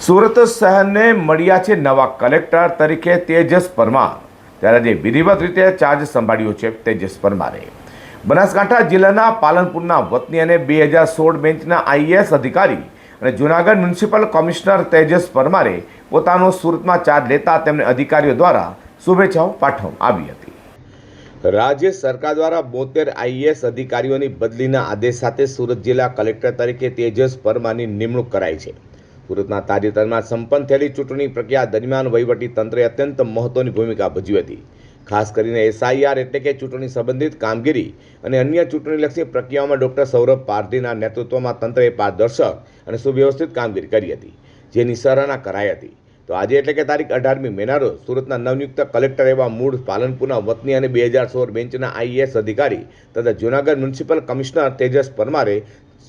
સુરત શહેરને મળ્યા છે નવા કલેક્ટર તરીકે તેજસ પરમાર। ત્યારે જે વિધિવત રીતે ચાર્જ સંભાળ્યો છે તેજસ પરમારે બનાસકાંઠા જિલ્લાના પાલનપુરના વતની અને 2016 બેન્ચના આઈએએસ અધિકારી અને જૂનાગઢ મ્યુનિસિપલ કમિશનર તેજસ પરમારે પોતાનો સુરતમાં ચાર્જ લેતા તેમને અધિકારીઓ દ્વારા શુભેચ્છાઓ પાઠવવામાં આવી હતી। રાજ્ય સરકાર દ્વારા 72 આઈએએસ અધિકારીઓની બદલીના આદેશ સાથે સુરત જિલ્લા કલેક્ટર તરીકે તેજસ પરમારની નિમણૂક કરાઈ છે। સુરતના તાજેતરમાં સંપન્ન થયેલી ચૂંટણી પ્રક્રિયા દરમિયાન વહીવટી તંત્રે અત્યંત મહત્વની ભૂમિકા ભજવી હતી। ખાસ કરીને એસઆઈઆર એટલે કે ચૂંટણી સંબંધિત કામગીરી અને અન્ય ચૂંટણીલક્ષી પ્રક્રિયાઓમાં ડોક્ટર સૌરભ પારધીના નેતૃત્વમાં તંત્રએ પારદર્શક અને સુવ્યવસ્થિત કામગીરી કરી હતી, જેની સરાહના કરાઈ હતી। તો આજે એટલે કે તારીખ 18મી મેના રોજ સુરતના નવનિયુક્ત કલેક્ટર એવા મૂળ પાલનપુરના વતની અને 2016 બેન્ચના આઈએએસ અધિકારી તથા જૂનાગઢ મ્યુનિસિપલ કમિશનર તેજસ પરમારે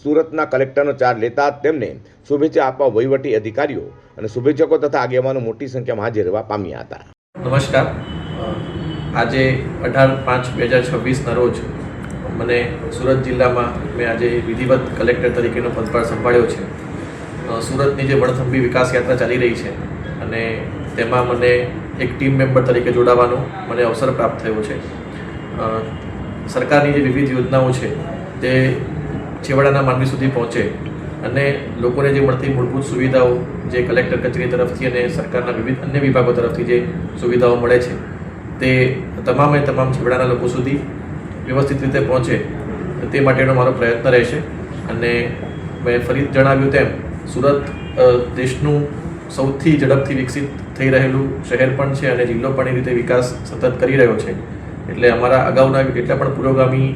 સુરતના કલેક્ટરનો ચાર્જ લેતા તેમને શુભેચ્છા આપવા વહીવટી અધિકારીઓ અને શુભેચ્છકો તથા આગેવાનો મોટી સંખ્યામાં હાજર રહેવા પામ્યા હતા। નમસ્કાર। આજે 18/5/2026ના રોજ મને સુરત જિલ્લામાં મેં આજે વિધિવત કલેક્ટર તરીકેનો પદભાર સંભાળ્યો છે। સુરતની જે વણથંભી વિકાસ યાત્રા ચાલી રહી છે અને તેમાં મને એક ટીમ મેમ્બર તરીકે જોડાવાનો મને અવસર પ્રાપ્ત થયો છે। સરકારની જે વિવિધ યોજનાઓ છે તે છેવાડાના માનવી સુધી પહોંચે અને લોકોને જે મળતી મૂળભૂત સુવિધાઓ જે કલેક્ટર કચેરી તરફથી અને સરકારના વિવિધ અન્ય વિભાગો તરફથી જે સુવિધાઓ મળે છે તે તમામે તમામ છેવાડાના લોકો સુધી વ્યવસ્થિત રીતે પહોંચે તે માટેનો મારો પ્રયત્ન રહેશે। અને મેં ફરી જણાવ્યું તેમ સુરત દેશનું સૌથી ઝડપથી વિકસિત થઈ રહેલું શહેર પણ છે અને જિલ્લો પણ એ રીતે વિકાસ સતત કરી રહ્યો છે। એટલે અમારા અગાઉના જેટલા પણ પુરોગામી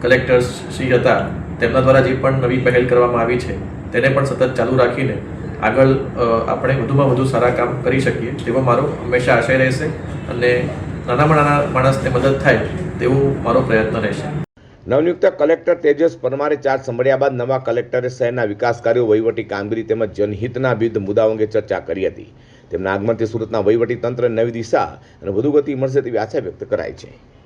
કલેક્ટર્સ શ્રી હતા તેમના દ્વારા જે પણ નવી પહેલ કરવામાં આવી છે તેને પણ સતત ચાલુ રાખીને આગળ આપણે વધુમાં વધુ સારા કામ કરી શકીએ તેવો મારો હંમેશા આશય રહેશે અને નાનામાં નાના માણસને મદદ થાય તેવો મારો પ્રયત્ન રહેશે। નવનિયુક્ત કલેક્ટર તેજસ પરમારે ચાર્જ સંભાળ્યા બાદ નવા કલેક્ટરે શહેરના વિકાસ કાર્યો, વહીવટી કામગીરી તેમજ જનહિતના વિવિધ મુદ્દાઓ અંગે ચર્ચા કરી હતી। તેમના આગમનથી સુરતના વહીવટી તંત્રને નવી દિશા અને વધુ ગતિ મળશે તેવી આશા વ્યક્ત કરાઈ છે।